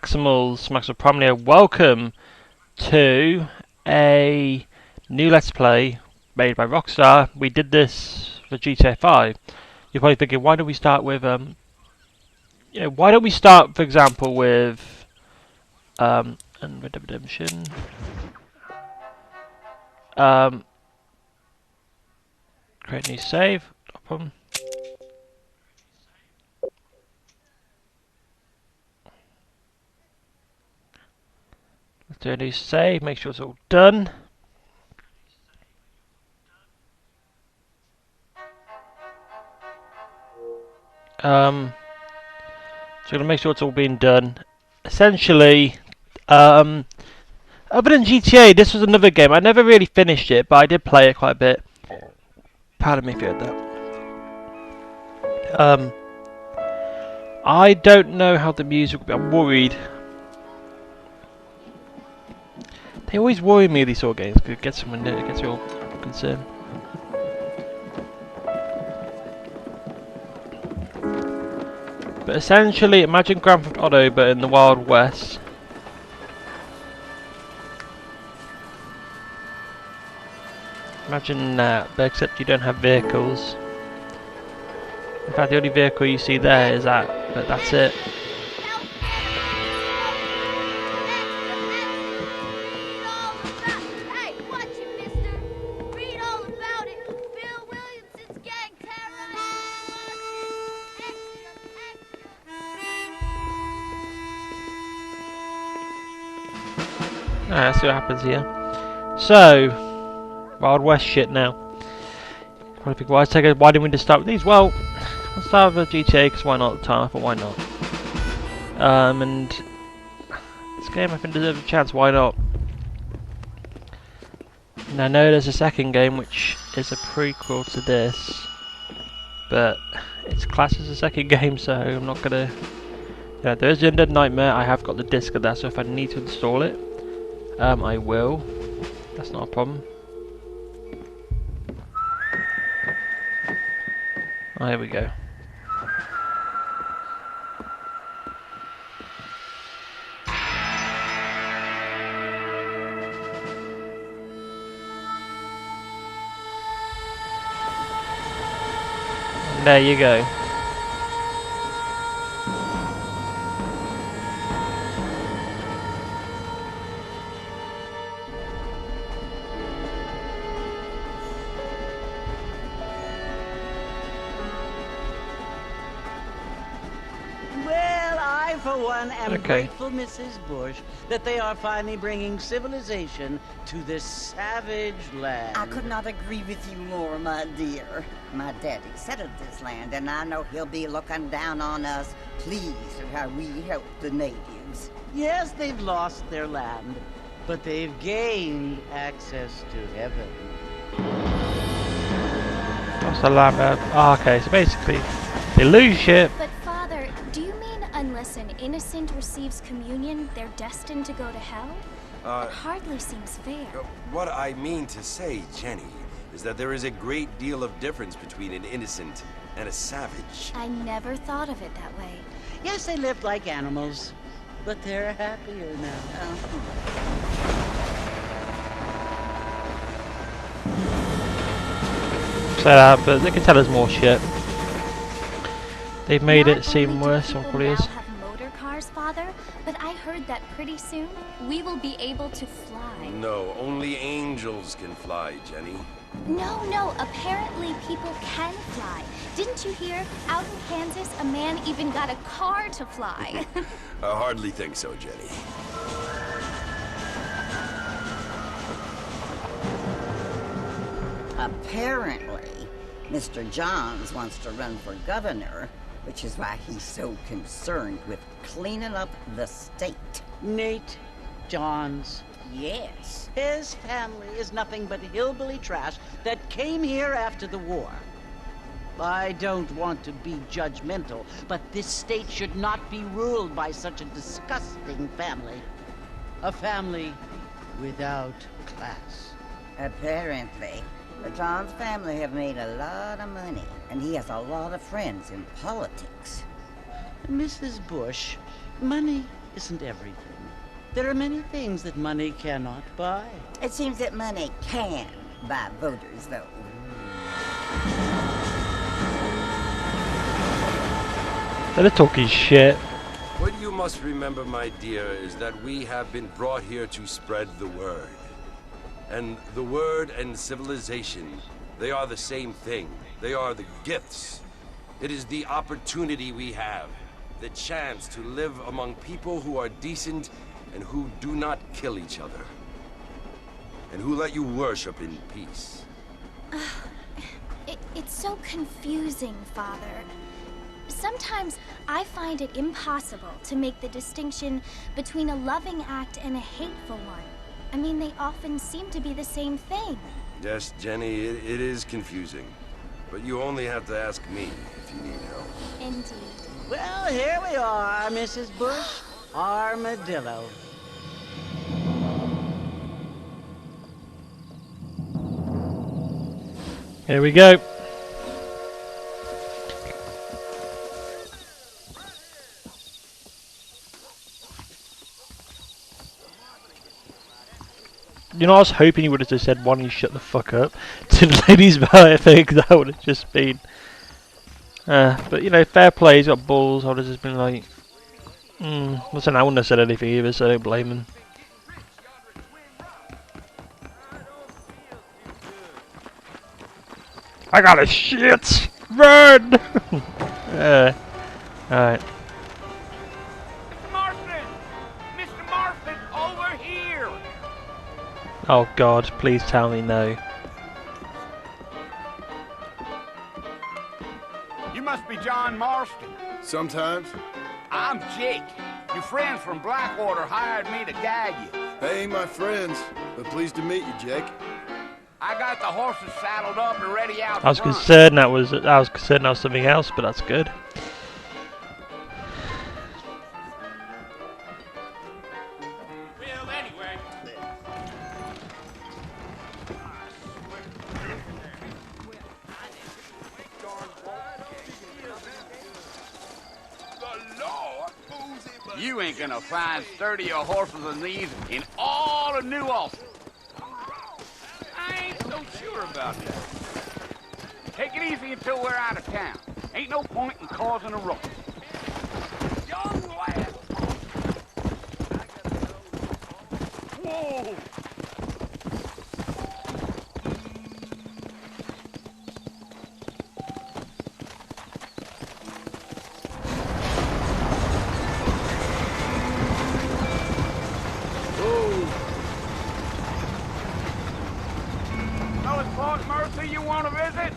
Maximal Primal. Welcome to a new Let's Play made by Rockstar. We did this for GTA 5. You're probably thinking, why don't we start with why don't we start, for example, with Redemption. Create new save. No problem. Let's do a new save. Make sure it's all done. So I'm gonna make sure it's all been done. Essentially, other than GTA, this was another game. I never really finished it, but I did play it quite a bit. Pardon me if you heard that. I don't know how the music will be. I'm worried. They always worry me, these sort of games, because it gets someone it gets you all concerned. But essentially, imagine Grand Theft Auto, but in the Wild West. Imagine that, but except you don't have vehicles. In fact, the only vehicle you see there is that, but that's it. Alright, let's see what happens here. So, Wild West shit now. Probably think, why didn't we just start with these? Well, let's start with GTA, because why not at the time? I thought, why not? And this game I think deserves a chance, why not? And I know there's a second game which is a prequel to this, but it's classed as a second game, so I'm not gonna... Yeah, there is the Undead Nightmare. I have got the disc of that, so if I need to install it, I will. That's not a problem. Oh, here we go. And there you go. For one, am grateful, Mrs. Bush, that they are finally bringing civilization to this savage land. I could not agree with you more, my dear. My daddy settled this land, and I know he'll be looking down on us, pleased at how we help the natives. Yes, they've lost their land, but they've gained access to heaven. What's the lamp? Oh, okay, so basically, they lose shit. But Father, do you mean unless an innocent receives communion, they're destined to go to hell? It hardly seems fair. What I mean to say, Jenny, is that there is a great deal of difference between an innocent and a savage. I never thought of it that way. Yes, they lived like animals, but they're happier now. Say that, but they can tell us more shit. They've made it seem worse than what it probably is. Have motor cars, Father, but I heard that pretty soon we will be able to fly. No, only angels can fly, Jenny. No, apparently people can fly. Didn't you hear? Out in Kansas, a man even got a car to fly. I hardly think so, Jenny. Apparently, Mr. Johns wants to run for governor, which is why he's so concerned with cleaning up the state. Nate Johns. Yes. His family is nothing but hillbilly trash that came here after the war. I don't want to be judgmental, but this state should not be ruled by such a disgusting family. A family without class. Apparently, the Johns family have made a lot of money, and he has a lot of friends in politics. Mrs. Bush, money isn't everything. There are many things that money cannot buy. It seems that money can buy voters, though. They're talking shit. What you must remember, my dear, is that we have been brought here to spread the word. And the word and civilization, they are the same thing. They are the gifts. It is the opportunity we have, the chance to live among people who are decent and who do not kill each other. And who let you worship in peace. It's so confusing, Father. Sometimes I find it impossible to make the distinction between a loving act and a hateful one. I mean, they often seem to be the same thing. Yes, Jenny, it is confusing. But you only have to ask me if you need help. Indeed. Well, here we are, Mrs. Bush. Armadillo. Here we go. You know, I was hoping he would have just said, "Why don't you shut the fuck up?" to the ladies, but I think that would have just been. But you know, fair play. He's got balls. I would have just been like, listen, I wouldn't have said anything either, so I don't blame him. I got a shit. Run! Alright. Mr. Marston! Mr. Marston, over here! Oh God, please tell me no. You must be John Marston. Sometimes. I'm Jake. Your friends from Blackwater hired me to guide you. They ain't my friends, but pleased to meet you, Jake. I got the horses saddled up and ready out I was front. concerned that was something else, but that's good. Well, anyway. You ain't gonna find sturdier horses than these in all of New Ulster. I ain't so sure about that. Take it easy until we're out of town. Ain't no point in causing a ruckus. Young lad! Whoa! Fort Mercy you want to visit?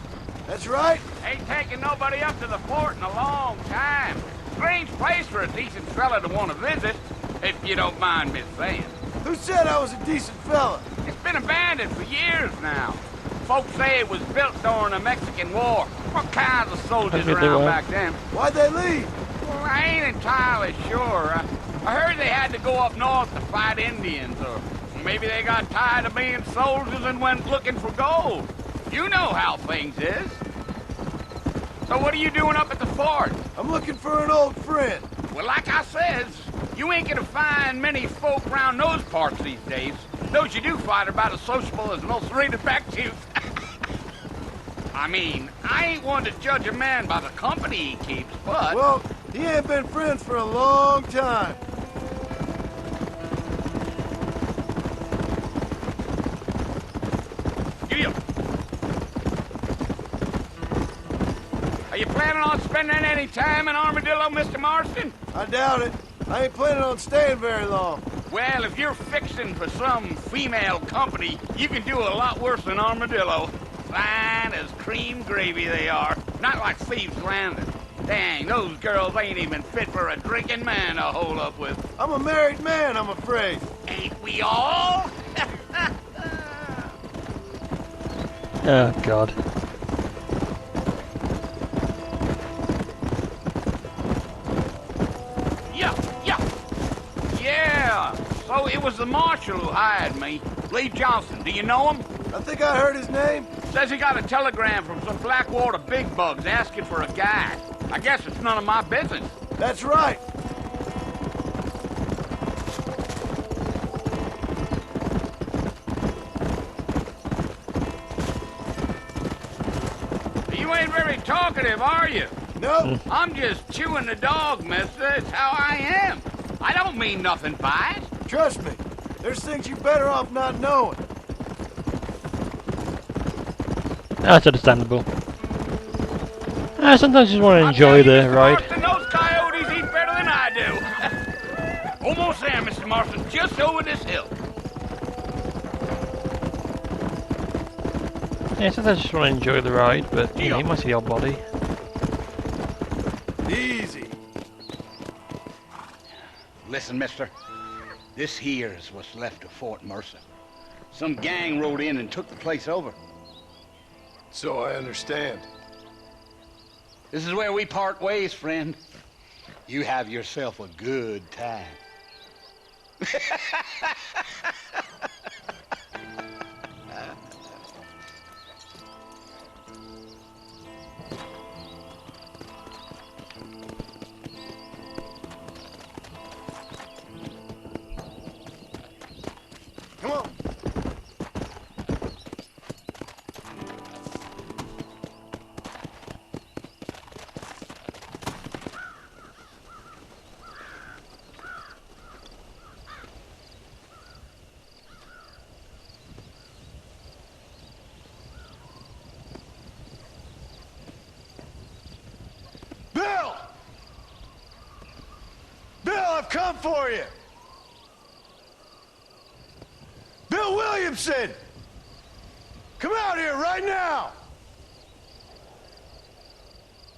That's right. Ain't taking nobody up to the fort in a long time. Strange place for a decent fella to want to visit, if you don't mind me saying. Who said I was a decent fella? It's been abandoned for years now. Folks say it was built during the Mexican War. What kinds of soldiers around back then? Why'd they leave? Well, I ain't entirely sure. I heard they had to go up north to fight Indians, or maybe they got tired of being soldiers and went looking for gold. You know how things is. So what are you doing up at the fort? I'm looking for an old friend. Well, like I says, you ain't gonna find many folk around those parts these days. Those you do find are about as sociable as most redefectives. I mean, I ain't one to judge a man by the company he keeps, but... Well, he ain't been friends for a long time. Are you planning on spending any time in Armadillo, Mr. Marston? I doubt it. I ain't planning on staying very long. Well, if you're fixing for some female company, you can do a lot worse than Armadillo. Fine as cream gravy they are. Not like Thieves' Landing. Dang, those girls ain't even fit for a drinking man to hole up with. I'm a married man, I'm afraid. Ain't we all? Oh God. Yeah. So it was the marshal who hired me. Lee Johnson, do you know him? I think I heard his name. Says he got a telegram from some Blackwater big bugs asking for a guide. I guess it's none of my business. That's right. talkative, are you? Nope. I'm just chewing the dog, mister. It's how I am. I don't mean nothing by it. Trust me. There's things you're better off not knowing. That's understandable. Sometimes you just want to enjoy the ride. And those coyotes eat better than I do. Almost there, Mr. Marston. Just over this hill. Yeah, sometimes I just want to enjoy the ride, but you know, you might see the old body. Easy. Listen, mister. This here is what's left of Fort Mercer. Some gang rode in and took the place over. So I understand. This is where we part ways, friend. You have yourself a good time. Come on. Bill! Bill, I've come for you! Bill Williamson! Come out here right now!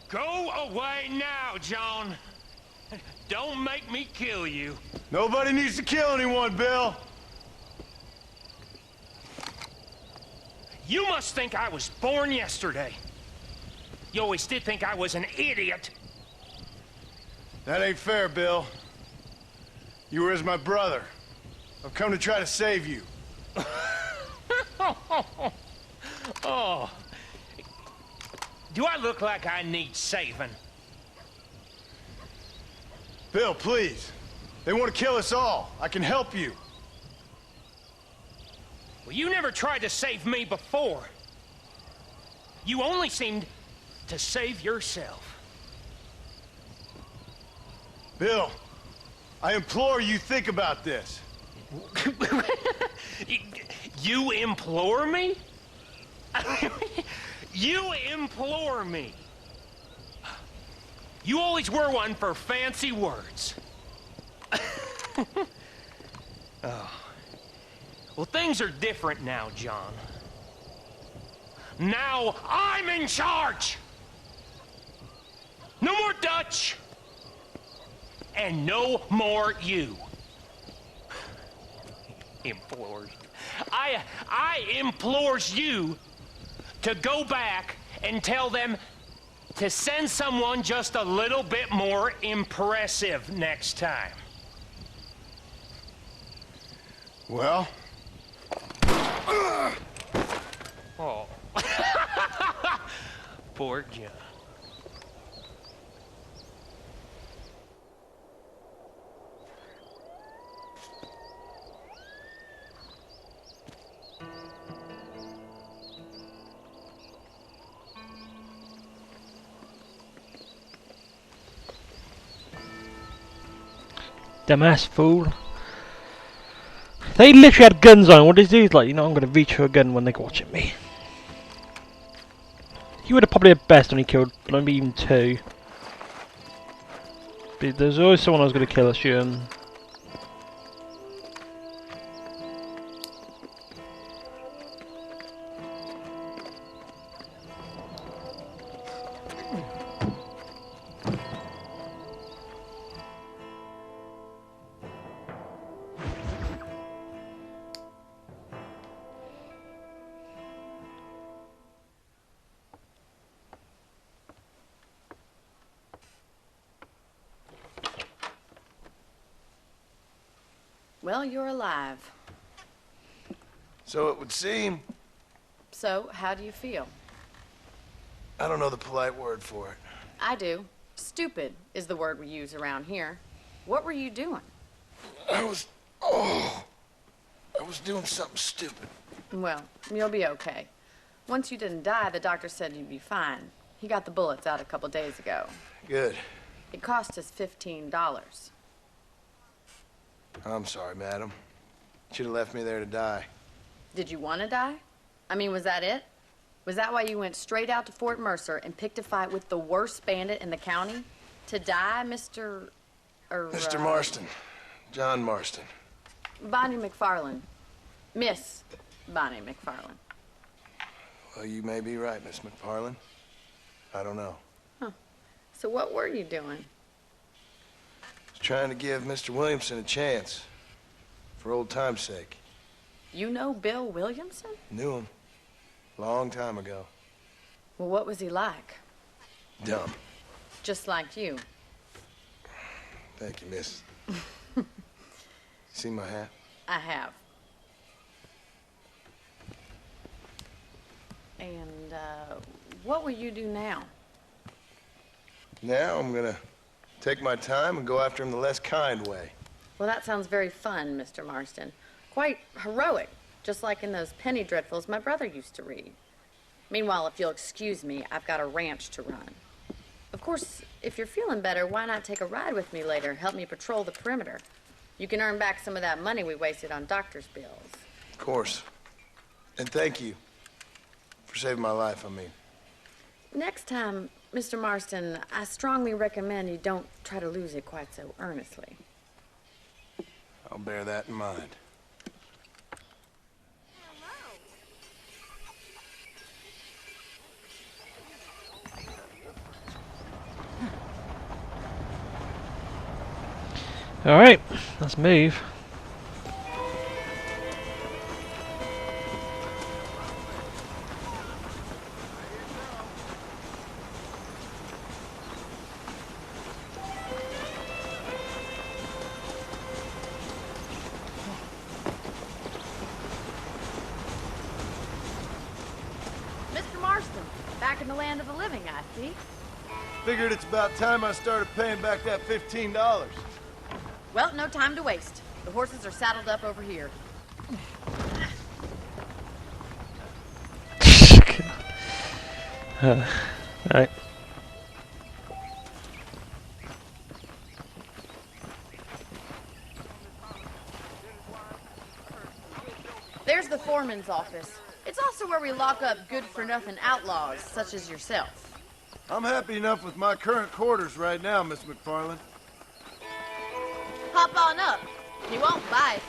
Go away now, John. Don't make me kill you. Nobody needs to kill anyone, Bill. You must think I was born yesterday. You always did think I was an idiot. That ain't fair, Bill. You were as my brother. I've come to try to save you. Oh. Do I look like I need saving? Bill, please. They want to kill us all. I can help you. Well, you never tried to save me before. You only seemed to save yourself. Bill, I implore you think about this. You implore me? You implore me. You always were one for fancy words. Oh. Well, things are different now, John. Now I'm in charge. No more Dutch. And no more you. Implores. I implores you to go back and tell them to send someone just a little bit more impressive next time. Well? Oh. Poor John. Dumbass fool. They literally had guns on. What is these like? You know, I'm gonna reach for a gun when they're watching me. He would have probably at best only killed maybe even 2. But there's always someone I was gonna kill, I assume. Well, you're alive. So it would seem. So, how do you feel? I don't know the polite word for it. I do. Stupid is the word we use around here. What were you doing? I was doing something stupid. Well, you'll be okay. Once you didn't die, the doctor said you'd be fine. He got the bullets out a couple days ago. Good. It cost us $15. I'm sorry, madam. Should have left me there to die. Did you want to die? I mean, was that it? Was that why you went straight out to Fort Mercer and picked a fight with the worst bandit in the county? To die, Mr. Mr. Marston. John Marston. Bonnie McFarland. Miss Bonnie McFarland. Well, you may be right, Miss McFarland. I don't know. Huh. So what were you doing? I was trying to give Mr. Williamson a chance. For old time's sake. You know Bill Williamson? Knew him. Long time ago. Well, what was he like? Dumb. Just like you. Thank you, miss. See my hat? I have. And, what will you do now? Now I'm gonna take my time and go after him the less kind way. Well, that sounds very fun, Mr. Marston. Quite heroic, just like in those penny dreadfuls my brother used to read. Meanwhile, if you'll excuse me, I've got a ranch to run. Of course, if you're feeling better, why not take a ride with me later? Help me patrol the perimeter. You can earn back some of that money we wasted on doctor's bills. Of course. And thank you for saving my life, I mean. Next time, Mr. Marston, I strongly recommend you don't try to lose it quite so earnestly. I'll bear that in mind. Alright, let's move. Mr. Marston, back in the land of the living, I see. Figured it's about time I started paying back that $15. Well, no time to waste. The horses are saddled up over here. Right. There's the foreman's office. It's also where we lock up good-for-nothing outlaws, such as yourself. I'm happy enough with my current quarters right now, Miss McFarland. Hop on up. You won't bite.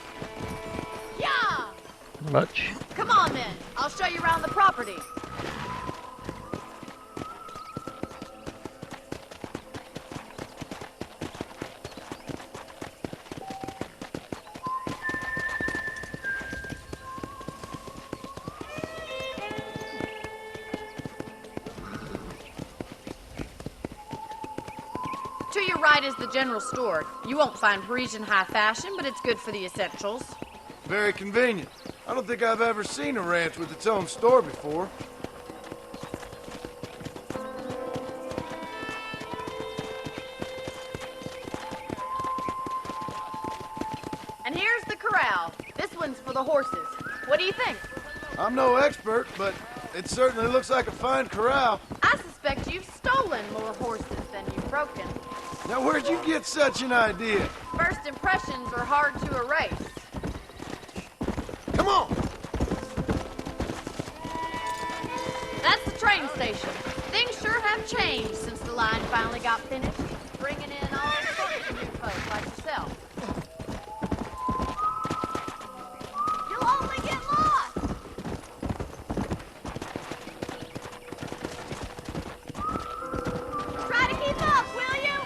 Yeah! Much. Come on, then. I'll show you around the property. To your right is the general store. You won't find Parisian high fashion, but it's good for the essentials. Very convenient. I don't think I've ever seen a ranch with its own store before. And here's the corral. This one's for the horses. What do you think? I'm no expert, but it certainly looks like a fine corral. I suspect you've stolen more horses than you've broken. Now, where'd you get such an idea? First impressions are hard to erase. Come on! That's the train station. Things sure have changed since the line finally got finished, bringing in all sorts of new folks like yourself. You'll only get lost! Try to keep up, will you?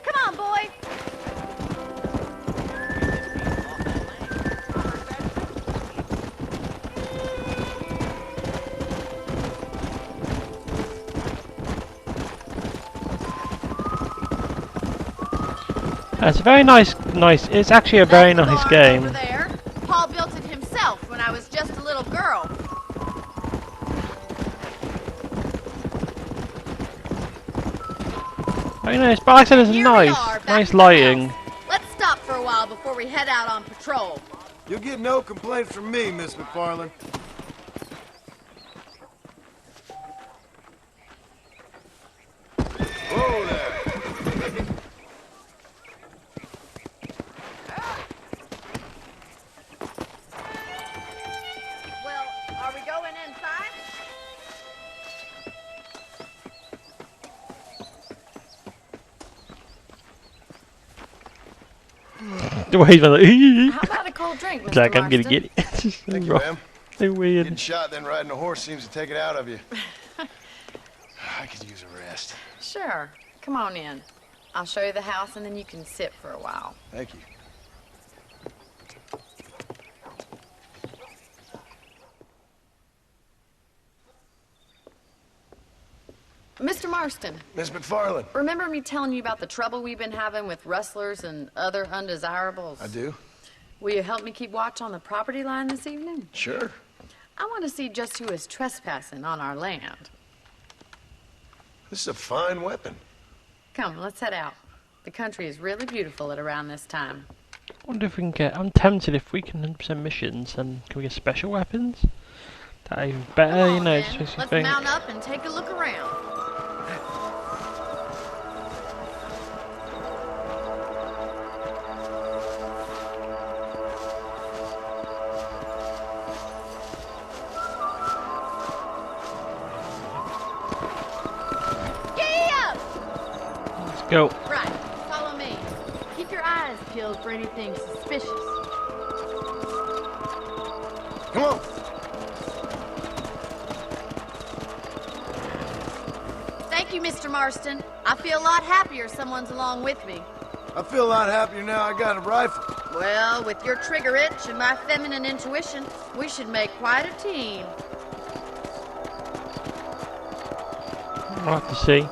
Come on, boy. It's a very nice. It's actually a very That's nice the barn game. over there. Paul built it himself when I was just a little girl. Very nice, but like I said, it's Here we nice. are, back Nice at the lighting. house. Let's stop for a while before we head out on patrol. You'll get no complaints from me, Miss McFarland. The way he's like, How about a cold drink, Mr. Jack, I'm gonna Marston? get it. It's just so Thank you, rough. ma'am. So weird. Getting shot, then riding a horse seems to take it out of you. I could use a rest. Sure. Come on in. I'll show you the house, and then you can sit for a while. Thank you. Mr. Marston, Miss McFarland. remember me telling you about the trouble we've been having with rustlers and other undesirables? I do. Will you help me keep watch on the property line this evening? Sure. I want to see just who is trespassing on our land. This is a fine weapon. Come, let's head out. The country is really beautiful at around this time. I wonder if we can get. I'm tempted if we can 100% missions, then can we get special weapons? That is better, Come you on, know. then. Just makes you Let's think. mount up and take a look around. Let's go. Right, follow me. Keep your eyes peeled for anything suspicious. Come on. Thank you, Mr. Marston. I feel a lot happier someone's along with me. I feel a lot happier now I got a rifle. Well, with your trigger itch and my feminine intuition, we should make quite a team. We'll have to see.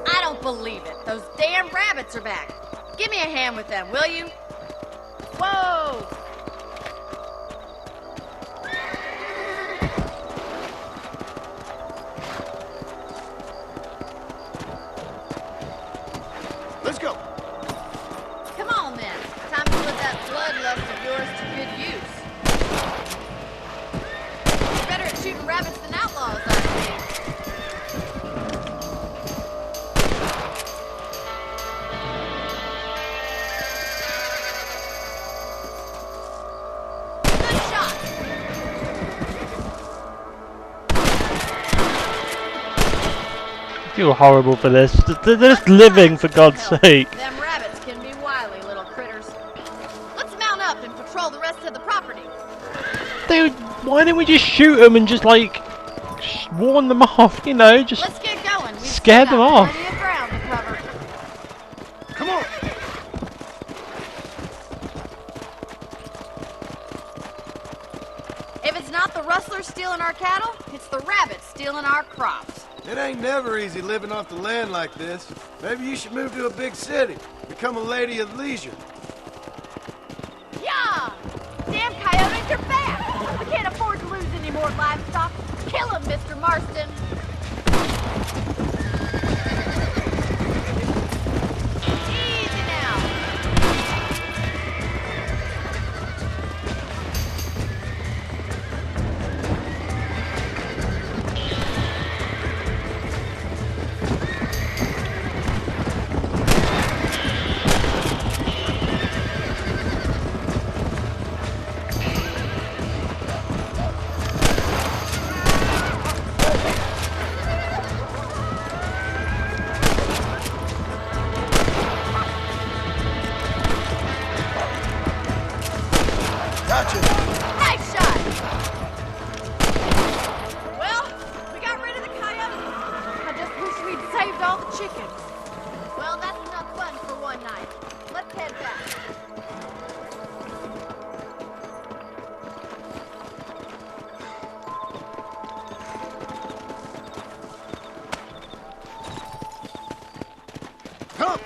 I don't believe it. Those damn rabbits are back. Give me a hand with them, will you? Whoa! Let's go. Come on, then. Time to put that bloodlust of yours to good use. You're better at shooting rabbits than outlaws, I think. Good shot. I feel horrible for this. They're just living, for God's sake. Them rabbits can be wily little critters. Let's mount up and patrol the rest of the property. Dude, why don't we just shoot them and just like warn them off? You know, just Let's get going. We've scare still them got off. plenty of ground to cover. Come on. If it's not the rustlers stealing our cattle, it's the rabbits stealing our crops. It ain't never easy living off the land like this. Maybe you should move to a big city. Become a lady of leisure. Yeah! Damn coyotes are back! We can't afford to lose any more livestock. Kill them, Mr. Marston! Easy now! Gotcha. Nice shot! Well, we got rid of the coyotes. I just wish we'd saved all the chickens. Well, that's enough fun for one night. Let's head back. Come.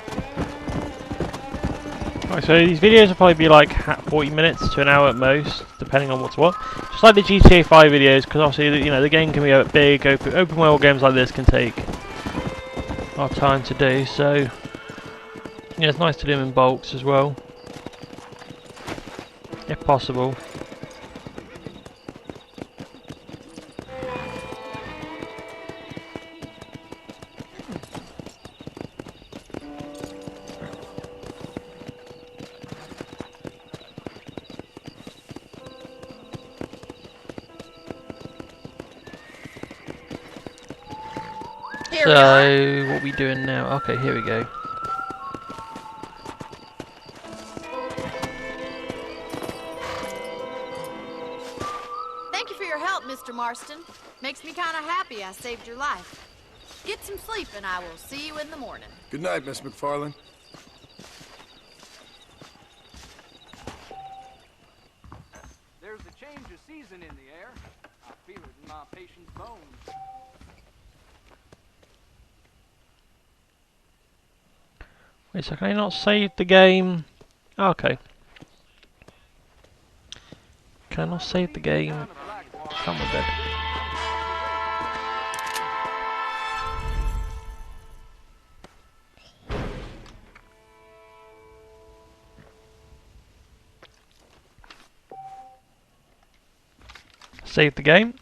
Right, so these videos will probably be like 40 minutes to an hour at most, depending on what's what. Just like the GTA 5 videos, because obviously, you know, the game can be a big, open world games like this can take a lot of time to do. So, yeah, it's nice to do them in bulks as well, if possible. Here we are. So, what are we doing now? Okay, here we go. Thank you for your help, Mr. Marston. Makes me kind of happy I saved your life. Get some sleep and I will see you in the morning. Good night, Miss McFarlane. There's a change of season in the air. I feel it in my patient's bones. Wait a second, can I not save the game? Oh, okay. Can I not save the game? Come with it. Save the game.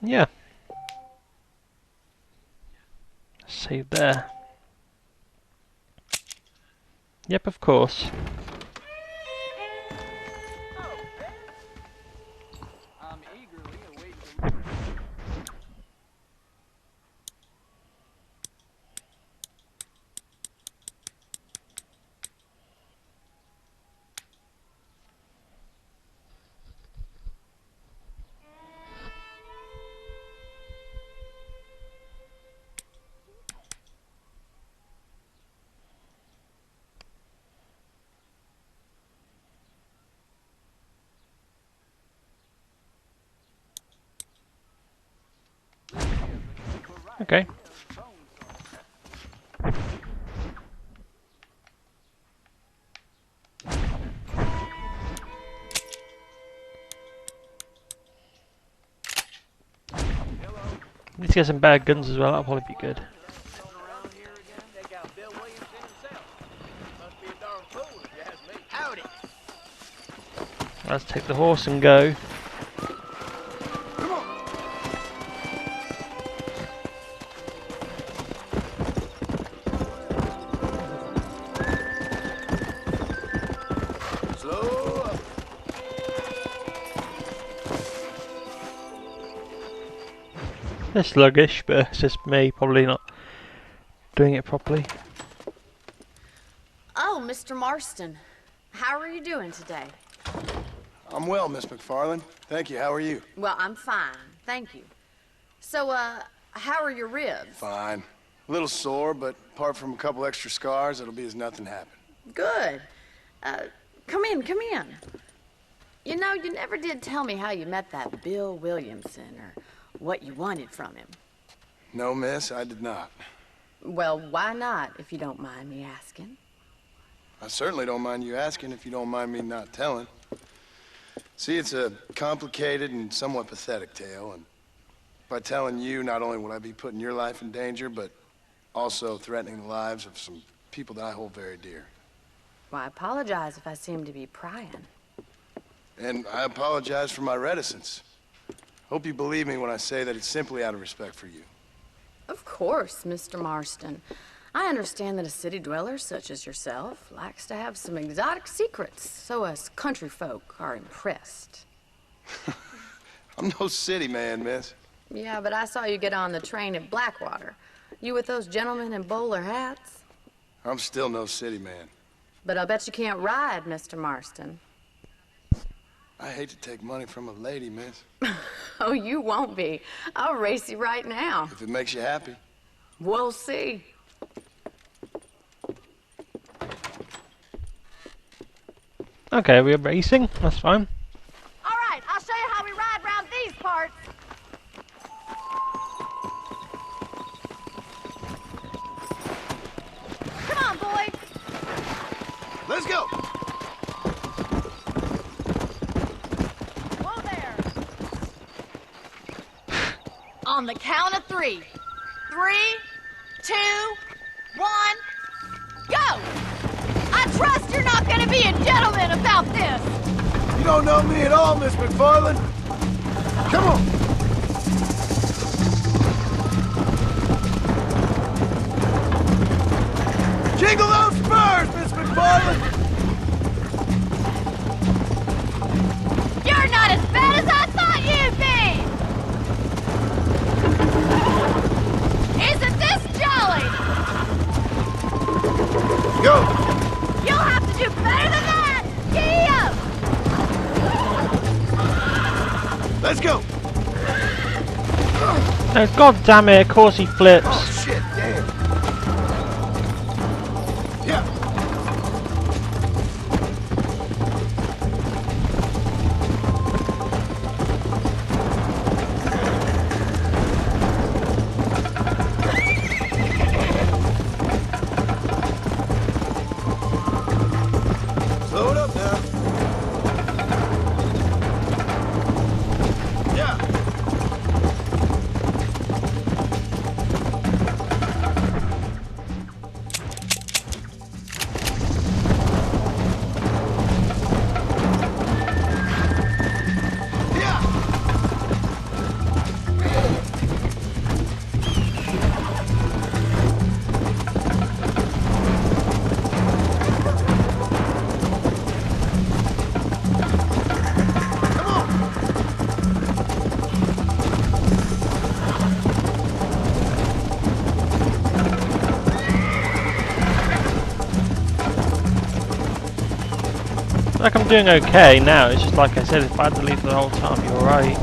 Yeah. Save there. Yep, of course. I'm eagerly awaiting the Okay. Need to get some bad guns as well, that'll probably be good. around here again. They got Bill Williamson himself. Must be a darn fool if you ask me. Howdy. Let's take the horse and go. Slow up. They're sluggish, but it's just me probably not doing it properly. Oh, Mr. Marston. How are you doing today? I'm well, Miss McFarlane. Thank you. How are you? Well, I'm fine. Thank you. So, how are your ribs? Fine. A little sore, but apart from a couple extra scars, it'll be as nothing happened. Good. Come in, come in. You know, you never did tell me how you met that Bill Williamson or what you wanted from him. No, miss, I did not. Well, why not, if you don't mind me asking? I certainly don't mind you asking if you don't mind me not telling. See, it's a complicated and somewhat pathetic tale, and by telling you, not only will I be putting your life in danger, but also threatening the lives of some people that I hold very dear. Well, I apologize if I seem to be prying. And I apologize for my reticence. Hope you believe me when I say that it's simply out of respect for you. Of course, Mr. Marston. I understand that a city dweller such as yourself likes to have some exotic secrets, so us country folk are impressed. I'm no city man, miss. Yeah, but I saw you get on the train at Blackwater. You with those gentlemen in bowler hats? I'm still no city man. But I'll bet you can't ride, Mr. Marston. I hate to take money from a lady, miss. Oh, you won't be. I'll race you right now. If it makes you happy. We'll see. Okay, we're racing, that's fine. All right, I'll show you how we ride around these parts. Come on, boys. Let's go! Whoa there. On the count of 3. 3, 2, 1, go! I trust you're not gonna be a gentleman about this! You don't know me at all, Miss McFarlane. Come on! Jingle those spurs, Miss McFarlane! You're not as bad as I thought you'd be! Let's go. No, god damn it, of course he flips. Oh shit, damn. Yeah. Slow it up now. Yeah. Like I'm doing okay now, it's just like I said, if I had to leave the whole time, you're right.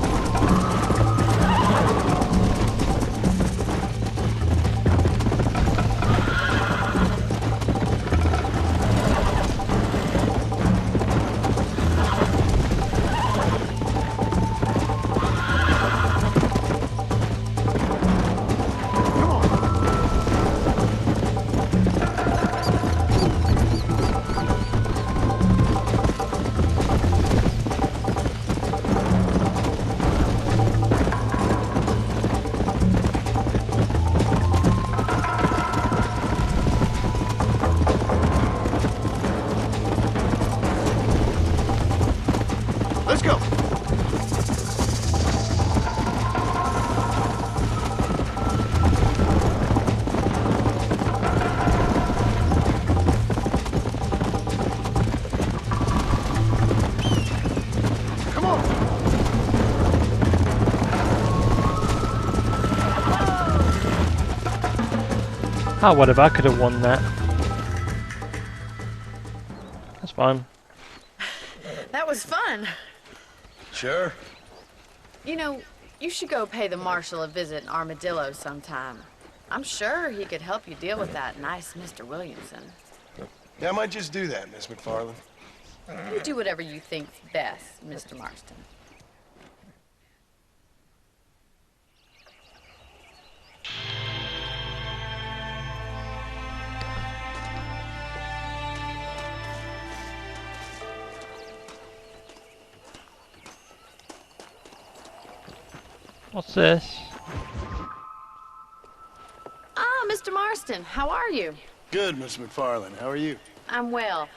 Let's go. Come on. Oh, whatever, I could have won that. That's fine. That was fun. Sure. You know, you should go pay the marshal a visit in Armadillo sometime. I'm sure he could help you deal with that nice Mr. Williamson. Yeah, I might just do that, Miss McFarland. You do whatever you think's best, Mr. Marston. What's this? Ah, Mr. Marston, how are you? Good, Miss McFarland. How are you? I'm well.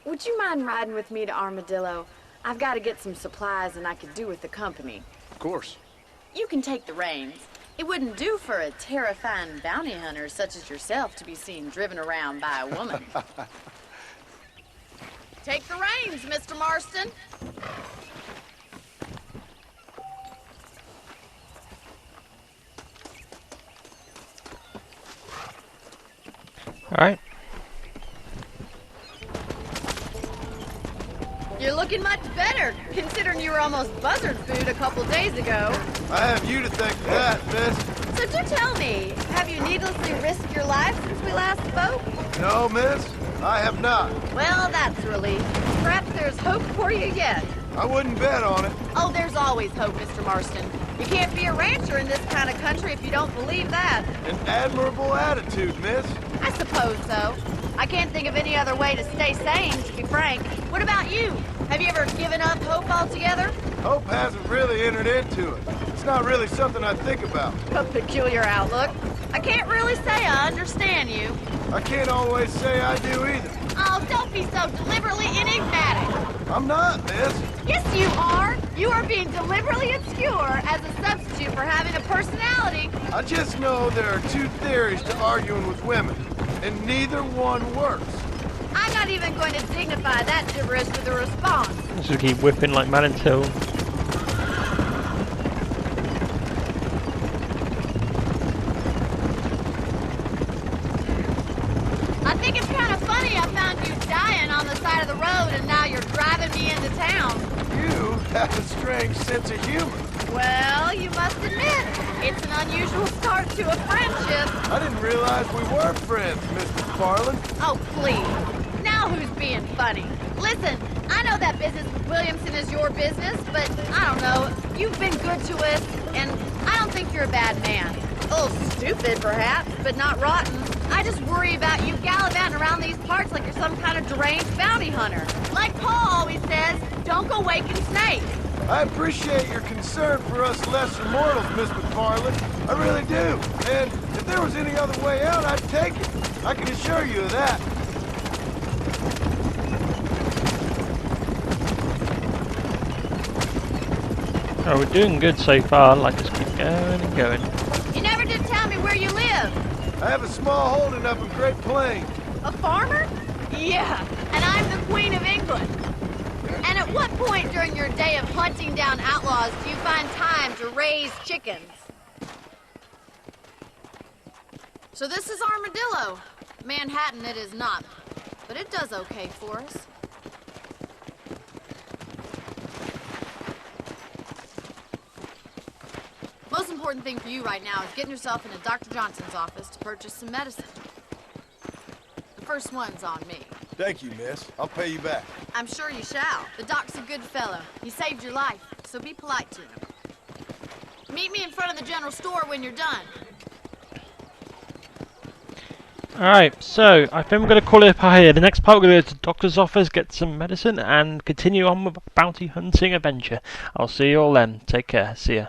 Would you mind riding with me to Armadillo? I've got to get some supplies and I could do with the company. Of course. You can take the reins. It wouldn't do for a terrifying bounty hunter such as yourself to be seen driven around by a woman. Take the reins, Mr. Marston. Alright. You're looking much better, considering you were almost buzzard food a couple days ago. I have you to thank for that, miss. So do tell me, have you needlessly risked your life since we last spoke? No, miss. I have not. Well, that's a relief. Perhaps there's hope for you yet. I wouldn't bet on it. Oh, there's always hope, Mr. Marston. You can't be a rancher in this kind of country if you don't believe that. An admirable attitude, miss. I suppose so. I can't think of any other way to stay sane, to be frank. What about you? Have you ever given up hope altogether? Hope hasn't really entered into it. It's not really something I think about. A peculiar outlook. I can't really say I understand you. I can't always say I do either. Oh, don't be so deliberately enigmatic. I'm not, miss. Yes, you are. You are being deliberately obscure as a substitute for having a personality. I just know there are two theories to arguing with women, and neither one works. I'm not even going to dignify that gibberish with a response. Just keep whipping like man until. I think it's kind of funny I found you dying on the side of the road and now you're driving me into town. You have a strange sense of humor. Well, you must admit, it's an unusual start to a friendship. I didn't realize we were friends, Mr. McFarland. Oh, please. Now who's being funny? Listen, I know that business with Williamson is your business, but I don't know. You've been good to us, and I don't think you're a bad man. A little stupid, perhaps, but not rotten. I just worry about you gallivanting around these parts like you're some kind of deranged bounty hunter. Like Paul always says, don't go waking snakes. I appreciate your concern for us lesser mortals, Miss McFarland. I really do. And if there was any other way out, I'd take it. I can assure you of that. Oh, we're doing good so far. Like, just keep going and going. You never did tell me where you live. I have a small holding up in Great Plains. A farmer? Yeah, and I'm the Queen of England. And at what point during your day of hunting down outlaws do you find time to raise chickens? So this is Armadillo. Manhattan it is not, but it does okay for us. Most important thing for you right now is getting yourself into Dr. Johnson's office to purchase some medicine. The first one's on me. Thank you, miss. I'll pay you back. I'm sure you shall. The doc's a good fellow. He saved your life, so be polite to him. Meet me in front of the general store when you're done. Alright, so I think we're going to call it up here. The next part we're going to go to the doctor's office, get some medicine, and continue on with bounty hunting adventure. I'll see you all then. Take care. See ya.